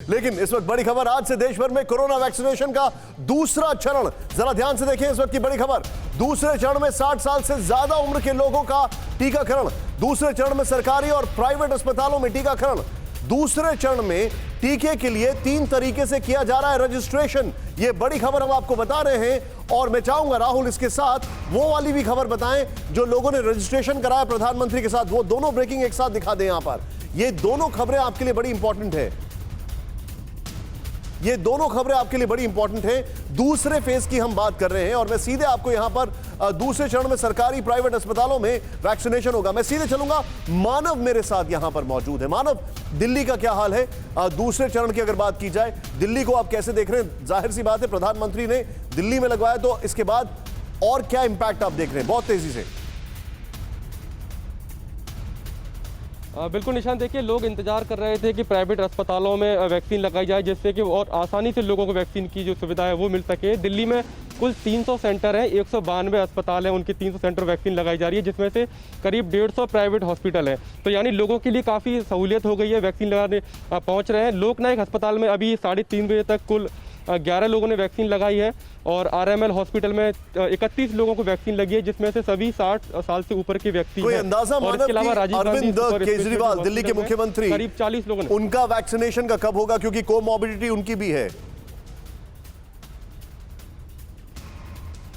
लेकिन इस वक्त बड़ी खबर, आज से देश भर में कोरोना वैक्सीनेशन का दूसरा चरण। जरा ध्यान से देखें इस वक्त की बड़ी खबर। दूसरे चरण में 60 साल से ज्यादा उम्र के लोगों का टीकाकरण। दूसरे चरण में सरकारी और प्राइवेट अस्पतालों में टीकाकरण। दूसरे चरण में टीके के लिए 3 तरीके से किया जा रहा है रजिस्ट्रेशन। ये बड़ी खबर हम आपको बता रहे हैं और मैं चाहूंगा राहुल इसके साथ वो वाली भी खबर बताएं जो लोगों ने रजिस्ट्रेशन कराया प्रधानमंत्री के साथ। वो दोनों ब्रेकिंग एक साथ दिखा दें यहां पर। ये दोनों खबरें आपके लिए बड़ी इंपॉर्टेंट है। ये दोनों खबरें आपके लिए बड़ी इंपॉर्टेंट हैं। दूसरे फेज की हम बात कर रहे हैं और मैं सीधे आपको यहां पर दूसरे चरण में सरकारी प्राइवेट अस्पतालों में वैक्सीनेशन होगा। मैं सीधे चलूंगा, मानव मेरे साथ यहां पर मौजूद है। मानव, दिल्ली का क्या हाल है? दूसरे चरण की अगर बात की जाए, दिल्ली को आप कैसे देख रहे हैं? जाहिर सी बात है प्रधानमंत्री ने दिल्ली में लगवाया, तो इसके बाद और क्या इंपैक्ट आप देख रहे हैं बहुत तेजी से? बिल्कुल निशान, देखिए लोग इंतजार कर रहे थे कि प्राइवेट अस्पतालों में वैक्सीन लगाई जाए जिससे कि और आसानी से लोगों को वैक्सीन की जो सुविधा है वो मिल सके। दिल्ली में कुल 300 सेंटर हैं, 192 अस्पताल हैं, उनकी 300 सेंटर वैक्सीन लगाई जा रही है, जिसमें से करीब 150 प्राइवेट हॉस्पिटल हैं। तो यानी लोगों के लिए काफ़ी सहूलियत हो गई है, वैक्सीन लगाने पहुँच रहे हैं। लोकनायक अस्पताल में अभी 3:30 बजे तक कुल 11 लोगों ने वैक्सीन लगाई है और आरएमएल हॉस्पिटल में 31 लोगों को वैक्सीन लगी है, जिसमें से सभी 60 साल से ऊपर की व्यक्ति कोई हैं। अंदाजा मानव कि अरविंद केजरीवाल दिल्ली के मुख्यमंत्री, करीब 40 लोगों ने, उनका वैक्सीनेशन का कब होगा? क्योंकि कोमॉर्बिडिटी उनकी भी है।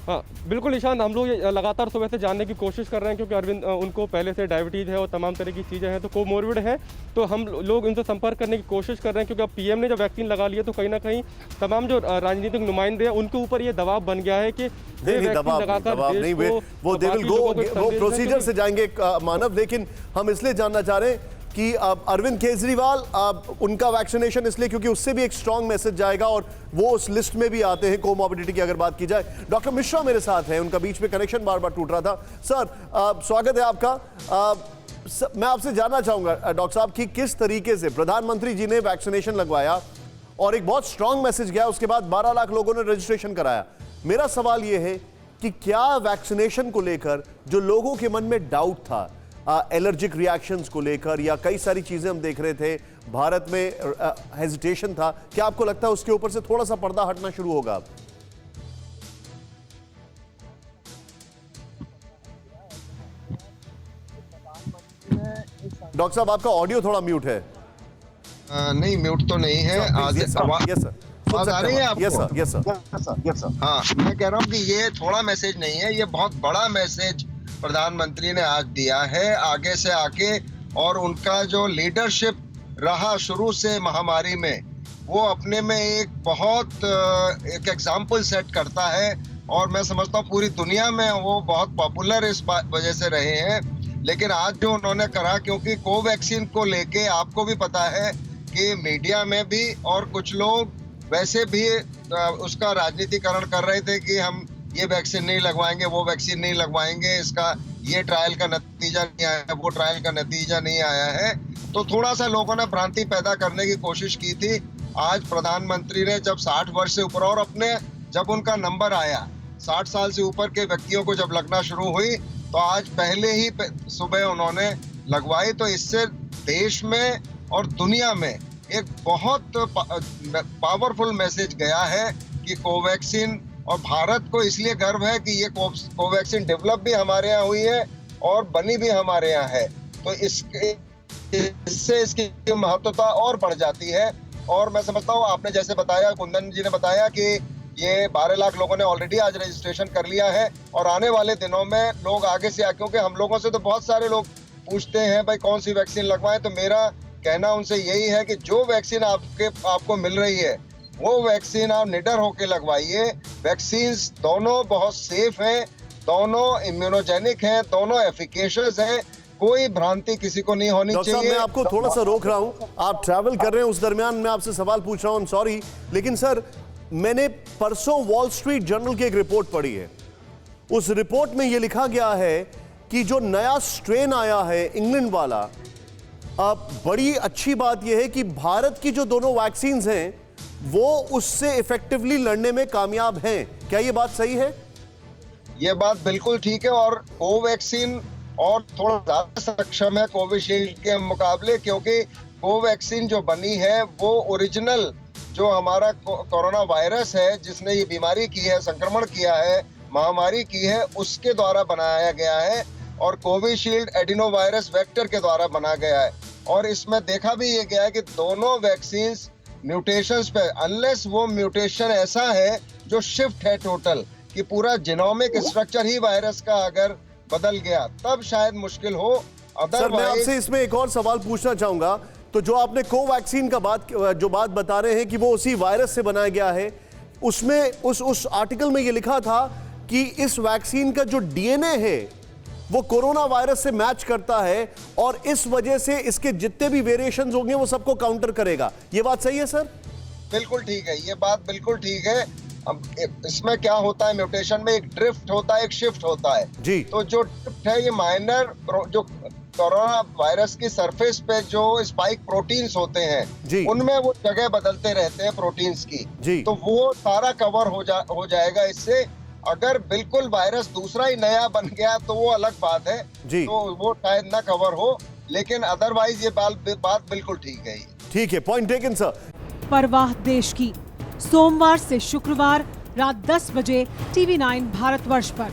हाँ बिल्कुल निशांत, हम लोग ये लगातार सुबह से जानने की कोशिश कर रहे हैं क्योंकि अरविंद उनको पहले से डायबिटीज़ है और तमाम तरह की चीज़ें हैं, तो कोमोर्बिड है। तो हम लोग इनसे संपर्क करने की कोशिश कर रहे हैं क्योंकि अब पीएम ने जब वैक्सीन लगा लिया तो कहीं ना कहीं तमाम जो राजनीतिक नुमाइंदे हैं उनके ऊपर ये दबाव बन गया है कि वो प्रोसीजर से जाएंगे मानव। लेकिन हम इसलिए जानना चाह रहे हैं कि अरविंद केजरीवाल, उनका वैक्सीनेशन इसलिए क्योंकि उससे भी एक स्ट्रांग मैसेज जाएगा और वो उस लिस्ट में भी आते हैं कोमॉर्बिडिटी की अगर बात की जाए। डॉक्टर मिश्रा मेरे साथ हैं, उनका बीच में कनेक्शन बार बार टूट रहा था। सर स्वागत है आपका। मैं आपसे जानना चाहूंगा डॉक्टर साहब कि किस तरीके से प्रधानमंत्री जी ने वैक्सीनेशन लगवाया और एक बहुत स्ट्रांग मैसेज गया, उसके बाद 12 लाख लोगों ने रजिस्ट्रेशन कराया। मेरा सवाल यह है कि क्या वैक्सीनेशन को लेकर जो लोगों के मन में डाउट था, एलर्जिक रिएक्शंस को लेकर या कई सारी चीजें हम देख रहे थे, भारत में हेजिटेशन था, क्या आपको लगता है उसके ऊपर से थोड़ा सा पर्दा हटना शुरू होगा? डॉक्टर साहब आपका ऑडियो थोड़ा म्यूट है। नहीं म्यूट तो नहीं है। यस सर, आवाज आ रही है आपको? Yes sir. हाँ, मैं कह रहा हूँ कि ये थोड़ा मैसेज नहीं है, ये बहुत बड़ा मैसेज प्रधानमंत्री ने आज दिया है आगे से आके। और उनका जो लीडरशिप रहा शुरू से महामारी में, वो अपने में एक बहुत एक एग्जाम्पल सेट करता है और मैं समझता हूँ पूरी दुनिया में वो बहुत पॉपुलर इस वजह से रहे हैं। लेकिन आज जो उन्होंने करा, क्योंकि कोवैक्सीन को लेके आपको भी पता है कि मीडिया में भी और कुछ लोग वैसे भी उसका राजनीतिकरण कर रहे थे कि हम ये वैक्सीन नहीं लगवाएंगे, वो वैक्सीन नहीं लगवाएंगे, इसका ये ट्रायल का नतीजा नहीं आया, वो ट्रायल का नतीजा नहीं आया है। तो थोड़ा सा लोगों ने भ्रांति पैदा करने की कोशिश की थी। आज प्रधानमंत्री ने जब 60 वर्ष से ऊपर और अपने जब उनका नंबर आया 60 साल से ऊपर के व्यक्तियों को जब लगना शुरू हुई, तो आज पहले ही सुबह उन्होंने लगवाई। तो इससे देश में और दुनिया में एक बहुत पावरफुल मैसेज गया है कि कोवैक्सीन, और भारत को इसलिए गर्व है कि ये कोवैक्सीन डेवलप भी हमारे यहाँ हुई है और बनी भी हमारे यहाँ है। तो इससे इसकी महत्वता और बढ़ जाती है। और मैं समझता हूँ आपने जैसे बताया, कुंदन जी ने बताया कि ये 12 लाख लोगों ने ऑलरेडी आज रजिस्ट्रेशन कर लिया है और आने वाले दिनों में लोग आगे से, क्योंकि हम लोगों से तो बहुत सारे लोग पूछते हैं भाई कौन सी वैक्सीन लगवाएं, तो मेरा कहना उनसे यही है कि जो वैक्सीन आपको मिल रही है वो वैक्सीन आप निडर होकर लगवाइए। वैक्सीन दोनों बहुत सेफ हैं, दोनों इम्यूनोजेनिक हैं, दोनों एफिकेशियस हैं, कोई भ्रांति किसी को नहीं होनी चाहिए। मैं आपको थोड़ा सा रोक रहा हूं, आप ट्रैवल कर रहे हैं, उस दरमियान मैं आपसे सवाल पूछ रहा हूं, सॉरी। लेकिन सर, मैंने परसों वॉल स्ट्रीट जर्नल की एक रिपोर्ट पढ़ी है। उस रिपोर्ट में यह लिखा गया है कि जो नया स्ट्रेन आया है इंग्लैंड वाला, बड़ी अच्छी बात यह है कि भारत की जो दोनों वैक्सीन हैं वो उससे इफेक्टिवली लड़ने में कामयाब हैं। क्या ये बात सही है? ये बात बिल्कुल ठीक है। और कोवैक्सीन और थोड़ा ज्यादा सक्षम है कोविशील्ड के मुकाबले, क्योंकि कोवैक्सीन जो बनी है वो ओरिजिनल जो हमारा कोरोना वायरस है जिसने ये बीमारी की है, संक्रमण किया है, महामारी की है, उसके द्वारा बनाया गया है और कोविशील्ड एडिनोवायरस वेक्टर के द्वारा बना गया है। और इसमें देखा भी ये गया है कि दोनों वैक्सीन म्यूटेशंस पे, अनलेस वो म्यूटेशन ऐसा है जो शिफ्ट है टोटल कि पूरा जीनोमिक स्ट्रक्चर ही वायरस का अगर बदल गया तब शायद मुश्किल हो। सर मैं आपसे इसमें एक और सवाल पूछना चाहूंगा, तो जो आपने कोवैक्सीन का बात बता रहे हैं कि वो उसी वायरस से बनाया गया है, उसमें उस आर्टिकल में ये लिखा था कि इस वैक्सीन का जो डीएनए है वो कोरोना वायरस से मैच करता है और इस वजह से इसके जितने भी वेरिएशंस होंगे वो सबको काउंटर करेगा। ये बात सही है सर? बिल्कुल ठीक है, ये बात बिल्कुल ठीक है। अब इसमें क्या होता है, म्यूटेशन में एक ड्रिफ्ट होता है, एक शिफ्ट होता है जी। तो जो ड्रिफ्ट है ये माइनर जो कोरोना वायरस की सरफेस पे जो स्पाइक प्रोटीन्स होते हैं उनमें वो जगह बदलते रहते हैं प्रोटीन्स की जी। तो वो सारा कवर हो जाएगा इससे। अगर बिल्कुल वायरस दूसरा ही नया बन गया तो वो अलग बात है जी। तो वो शायद ना कवर हो, लेकिन अदरवाइज ये बात बिल्कुल ठीक है। ठीक है, पॉइंट टेकन सर। परवाह देश की, सोमवार से शुक्रवार रात 10 बजे TV9 भारतवर्ष पर।